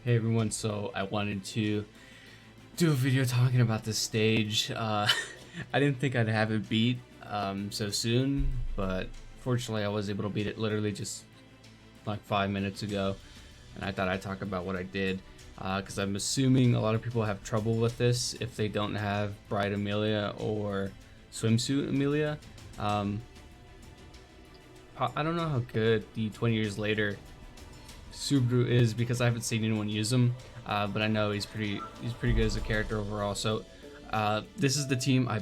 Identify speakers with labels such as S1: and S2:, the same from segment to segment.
S1: Hey everyone, so I wanted to do a video talking about this stage. I didn't think I'd have it beat so soon, but fortunately I was able to beat it literally just like 5 minutes ago, and I thought I'd talk about what I did because I'm assuming a lot of people have trouble with this if they don't have Bride Amelia or Swimsuit Amelia. Um, I don't know how good the 20 years later Subaru is because I haven't seen anyone use him, but I know he's pretty good as a character overall. So this is the team I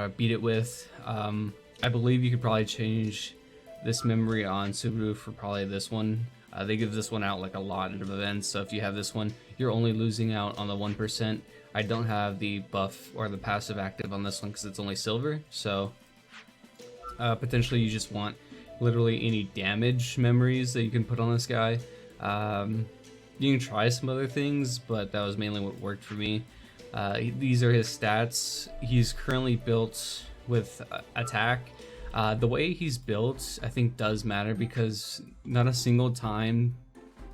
S1: beat it with. I believe you could probably change this memory on Subaru for probably this one. They give this one out like a lot of events, so if you have this one, you're only losing out on the 1%. I don't have the buff or the passive active on this one because it's only silver, so potentially you just want literally any damage memories that you can put on this guy. You can try some other things, but that was mainly what worked for me. These are his stats. He's currently built with attack. The way he's built, I think, does matter because not a single time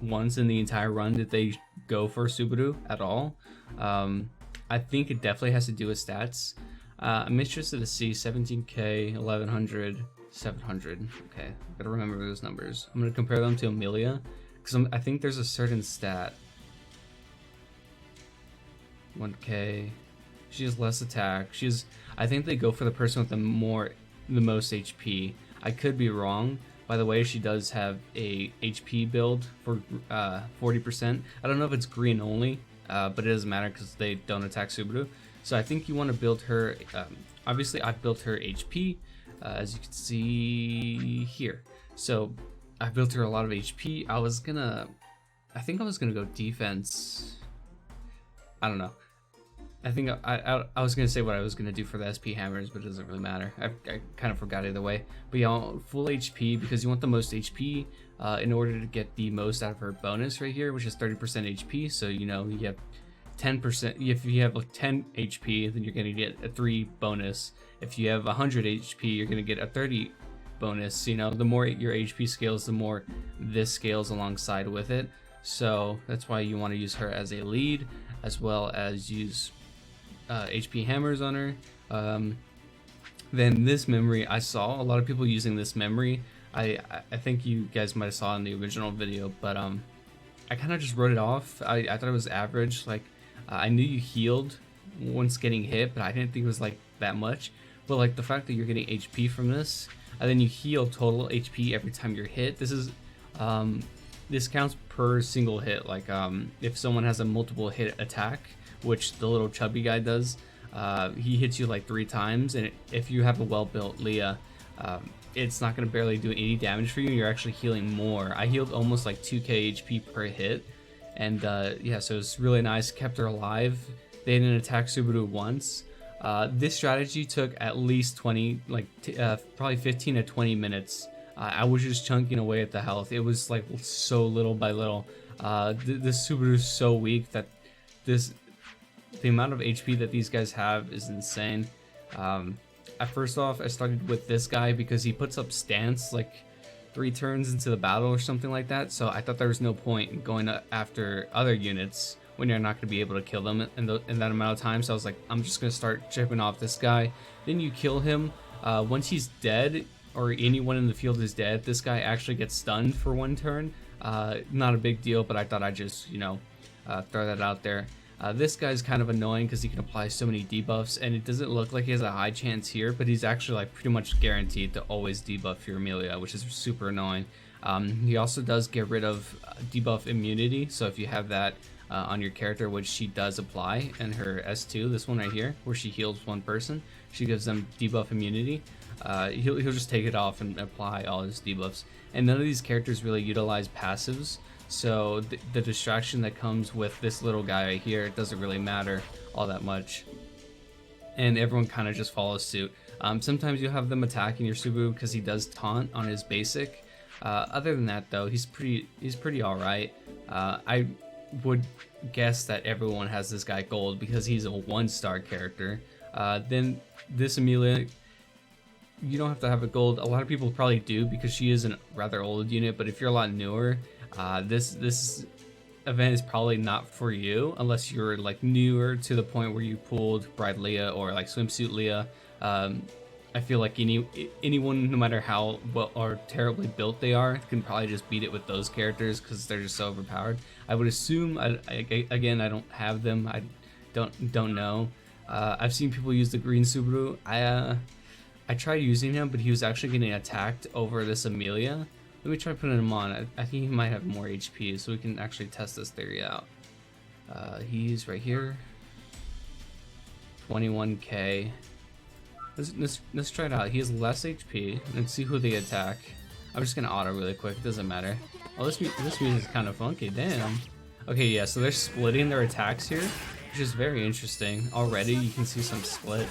S1: once in the entire run did they go for Subaru at all. I think it definitely has to do with stats. I'm interested to see 17k, 1100, 700. Okay, gotta remember those numbers. I'm gonna compare them to Amelia because I think there's a certain stat. 1k. She has less attack. I think they go for the person with the most HP. I could be wrong. By the way, she does have a HP build for 40%. I don't know if it's green only, but it doesn't matter because they don't attack Subaru. So I think you want to build her. Obviously, I built her HP, as you can see here. So I built her a lot of HP. I think I was gonna go defense. I don't know. I think I was gonna say what I was gonna do for the SP hammers, but it doesn't really matter. I kind of forgot either way. But yeah, full HP because you want the most HP in order to get the most out of her bonus right here, which is 30% HP. So you know you have 10%. If you have like 10 HP, then you're gonna get a 3 bonus. If you have 100 HP, you're gonna get a 30 bonus. You know, the more your HP scales, the more this scales alongside with it. So that's why you want to use her as a lead, as well as use HP hammers on her. Then this memory, I saw a lot of people using this memory. I think you guys might have saw in the original video, but I kind of just wrote it off. I thought it was average. Like I knew you healed once getting hit, but I didn't think it was like that much. But like the fact that you're getting HP from this, and then you heal total HP every time you're hit. This counts per single hit. Like if someone has a multiple hit attack, which the little chubby guy does, he hits you like 3 times, and if you have a well-built Leah, it's not going to barely do any damage for you. You're actually healing more. I healed almost like 2k HP per hit, and yeah, so it's really nice. Kept her alive. They didn't attack Subaru once. This strategy took at least 20, probably 15 to 20 minutes. I was just chunking away at the health. It was like so little by little. This Subaru is so weak that the amount of HP that these guys have is insane. First off, I started with this guy because he puts up stance like 3 turns into the battle or something like that. So I thought there was no point in going after other units when you're not going to be able to kill them in that amount of time. So I was like, I'm just going to start chipping off this guy. Then you kill him. Once he's dead, or anyone in the field is dead, this guy actually gets stunned for 1 turn. Not a big deal, but I thought I'd just, throw that out there. This guy's kind of annoying because he can apply so many debuffs, and it doesn't look like he has a high chance here, but he's actually like pretty much guaranteed to always debuff your Amelia, which is super annoying. He also does get rid of debuff immunity, so if you have that on your character, which she does apply in her S2, this one right here, where she heals 1 person, she gives them debuff immunity. He'll just take it off and apply all his debuffs. And none of these characters really utilize passives, so the distraction that comes with this little guy right here, it doesn't really matter all that much. And everyone kind of just follows suit. Sometimes you'll have them attacking your Subaru because he does taunt on his basic. Other than that though, he's pretty alright. I would guess that everyone has this guy gold because he's a 1-star character. Then this Amelia, you don't have to have a gold. A lot of people probably do because she is a rather old unit, but if you're a lot newer, this event is probably not for you unless you're like newer to the point where you pulled Bride Leah or like Swimsuit Leah. I feel like anyone, no matter how well or terribly built they are, can probably just beat it with those characters because they're just so overpowered. I would assume. Again, I don't have them. I don't know. I've seen people use the green Subaru. I tried using him, but he was actually getting attacked over this Amelia. Let me try putting him on. I think he might have more HP, so we can actually test this theory out. He's right here. 21k. Let's try it out. He has less HP. Let's see who they attack. I'm just gonna auto really quick. Doesn't matter. Oh, this music is kind of funky. Damn. Okay, yeah. So they're splitting their attacks here, which is very interesting. Already, you can see some split.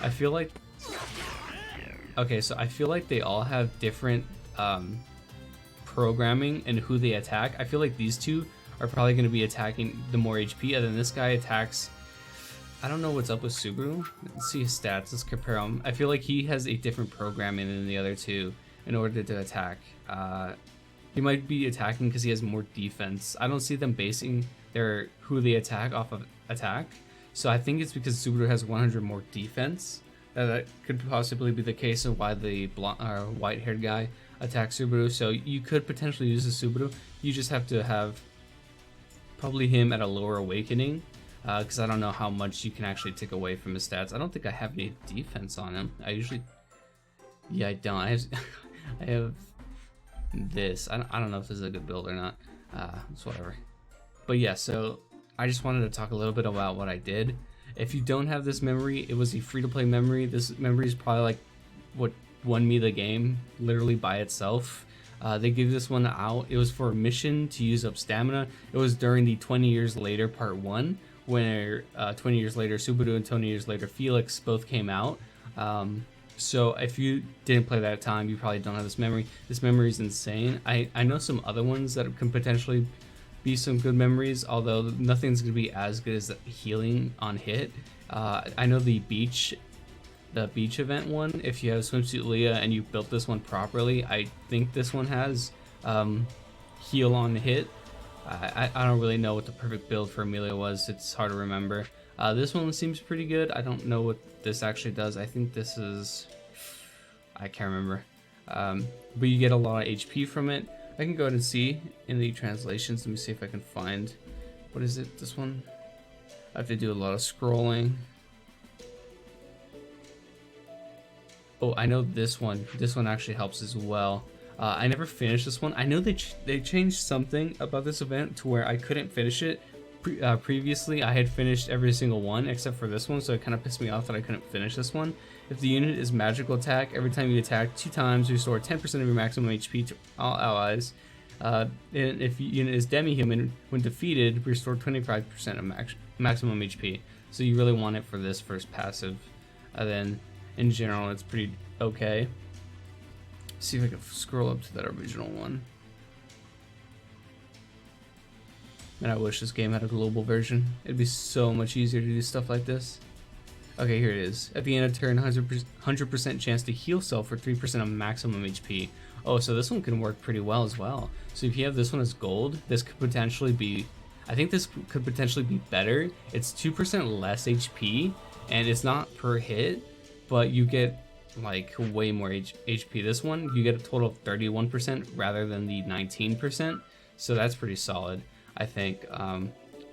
S1: I feel like. Okay, so I feel like they all have different programming and who they attack. I feel like these two are probably going to be attacking the more HP, and then this guy attacks. I don't know what's up with Subaru. Let's see his stats. Let's compare them. I feel like he has a different programming than the other two in order to attack. He might be attacking because he has more defense. I don't see them basing their who they attack off of attack. So I think it's because Subaru has 100 more defense. That could possibly be the case of why the white-haired guy attacks Subaru. So you could potentially use the Subaru. You just have to have probably him at a lower awakening. Because I don't know how much you can actually take away from his stats. I don't think I have any defense on him. I usually, yeah, I don't. I have this. I don't know if this is a good build or not. It's whatever. But yeah, so I just wanted to talk a little bit about what I did. If you don't have this memory, it was a free-to-play memory. This memory is probably like what won me the game, literally by itself. They gave this one out. It was for a mission to use up stamina. It was during the 20 Years Later Part 1. When 20 years later Subaru and 20 years later Felix both came out. So if you didn't play that time, you probably don't have this memory. This memory is insane. I know some other ones that can potentially be some good memories, although nothing's going to be as good as the healing on hit. I know the beach event one, if you have Swimsuit Leah and you built this one properly, I think this one has heal on hit. I don't really know what the perfect build for Amelia was. It's hard to remember. This one seems pretty good. I don't know what this actually does. I think this is... I can't remember. But you get a lot of HP from it. I can go ahead and see in the translations. Let me see if I can find... What is it? This one? I have to do a lot of scrolling. Oh, I know this one. This one actually helps as well. I never finished this one. I know they changed something about this event to where I couldn't finish it. Previously, I had finished every single one except for this one, so it kind of pissed me off that I couldn't finish this one. If the unit is magical attack, every time you attack 2 times, restore 10% of your maximum HP to all allies. And if the unit is demi-human, when defeated, restore 25% of maximum HP. So you really want it for this first passive. Then, in general, it's pretty okay. See if I can scroll up to that original one. And I wish this game had a global version. It'd be so much easier to do stuff like this. Okay, here it is. At the end of turn, 100% chance to heal self for 3% of maximum HP. Oh, so this one can work pretty well as well. So if you have this one as gold, this could potentially be... I think this could potentially be better. It's 2% less HP, and it's not per hit, but you get like way more HP. This one you get a total of 31% rather than the 19%, so that's pretty solid, I think.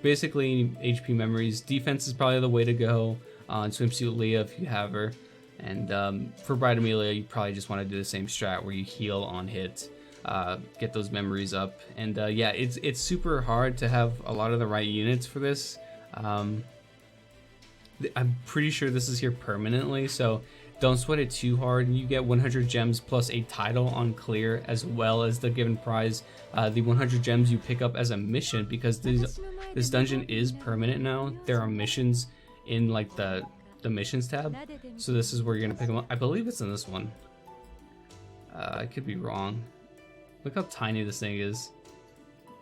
S1: Basically, HP memories, defense is probably the way to go on Swimsuit Leah if you have her, and for Bride Amelia you probably just want to do the same strat where you heal on hit, get those memories up, and yeah, it's super hard to have a lot of the right units for this. I'm pretty sure this is here permanently, so don't sweat it too hard. You get 100 gems plus a title on clear, as well as the given prize. The 100 gems you pick up as a mission, because this dungeon is permanent now. There are missions in like the missions tab, so this is where you're gonna pick them up. I believe it's in this one. I could be wrong. Look how tiny this thing is.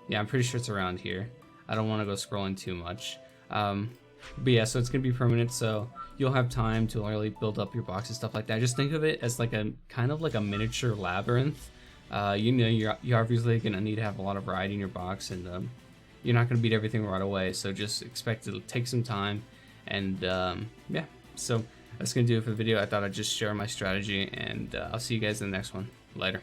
S1: Yeah, I'm pretty sure it's around here. I don't want to go scrolling too much. But yeah, so it's gonna be permanent, so you'll have time to really build up your box and stuff like that. Just think of it as like a kind of like a miniature labyrinth. you know you're obviously gonna need to have a lot of variety in your box, and you're not gonna beat everything right away. So just expect it to take some time, and yeah. So that's gonna do it for the video. I thought I'd just share my strategy, and I'll see you guys in the next one. Later.